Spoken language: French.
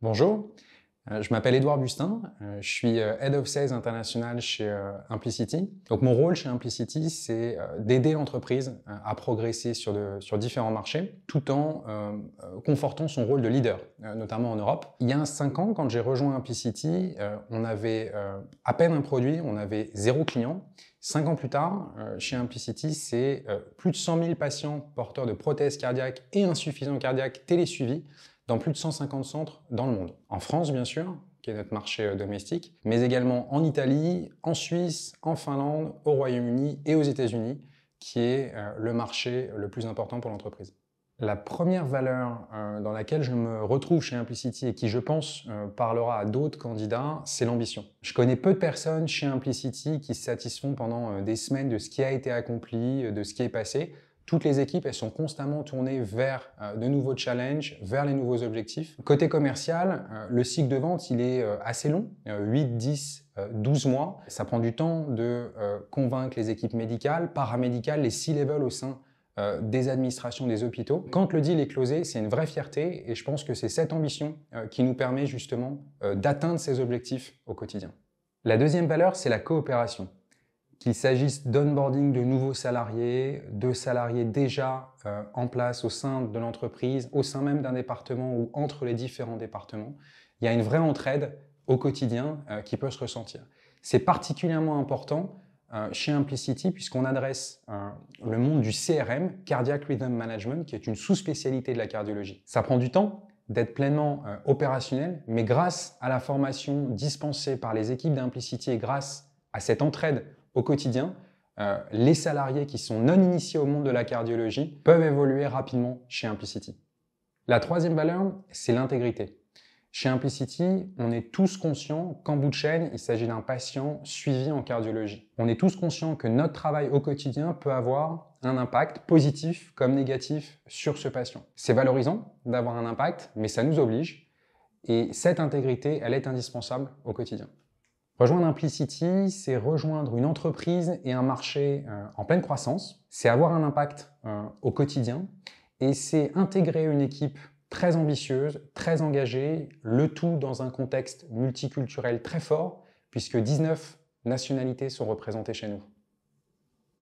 Bonjour, je m'appelle Édouard Bustin, je suis Head of Sales International chez Implicity. Donc mon rôle chez Implicity, c'est d'aider l'entreprise à progresser sur différents marchés, tout en confortant son rôle de leader, notamment en Europe. Il y a 5 ans, quand j'ai rejoint Implicity, on avait à peine un produit, on avait 0 client. 5 ans plus tard, chez Implicity, c'est plus de 100 000 patients porteurs de prothèses cardiaques et insuffisants cardiaques télésuivis dans plus de 150 centres dans le monde. En France, bien sûr, qui est notre marché domestique, mais également en Italie, en Suisse, en Finlande, au Royaume-Uni et aux États-Unis, qui est le marché le plus important pour l'entreprise. La première valeur dans laquelle je me retrouve chez Implicity et qui, je pense, parlera à d'autres candidats, c'est l'ambition. Je connais peu de personnes chez Implicity qui se satisfont pendant des semaines de ce qui a été accompli, de ce qui est passé. Toutes les équipes, elles sont constamment tournées vers de nouveaux challenges, vers les nouveaux objectifs. Côté commercial, le cycle de vente, il est assez long, 8, 10, 12 mois. Ça prend du temps de convaincre les équipes médicales, paramédicales, les C-level au sein des administrations des hôpitaux. Quand le deal est closé, c'est une vraie fierté et je pense que c'est cette ambition qui nous permet justement d'atteindre ces objectifs au quotidien. La deuxième valeur, c'est la coopération. Qu'il s'agisse d'onboarding de nouveaux salariés, de salariés déjà en place au sein de l'entreprise, au sein même d'un département ou entre les différents départements, il y a une vraie entraide au quotidien qui peut se ressentir. C'est particulièrement important chez Implicity puisqu'on adresse le monde du CRM, Cardiac Rhythm Management, qui est une sous-spécialité de la cardiologie. Ça prend du temps d'être pleinement opérationnel, mais grâce à la formation dispensée par les équipes d'Implicity et grâce à cette entraide au quotidien, les salariés qui sont non initiés au monde de la cardiologie peuvent évoluer rapidement chez Implicity. La troisième valeur, c'est l'intégrité. Chez Implicity, on est tous conscients qu'en bout de chaîne, il s'agit d'un patient suivi en cardiologie. On est tous conscients que notre travail au quotidien peut avoir un impact positif comme négatif sur ce patient. C'est valorisant d'avoir un impact, mais ça nous oblige. Et cette intégrité, elle est indispensable au quotidien. Rejoindre Implicity, c'est rejoindre une entreprise et un marché en pleine croissance. C'est avoir un impact au quotidien et c'est intégrer une équipe très ambitieuse, très engagée, le tout dans un contexte multiculturel très fort puisque 19 nationalités sont représentées chez nous.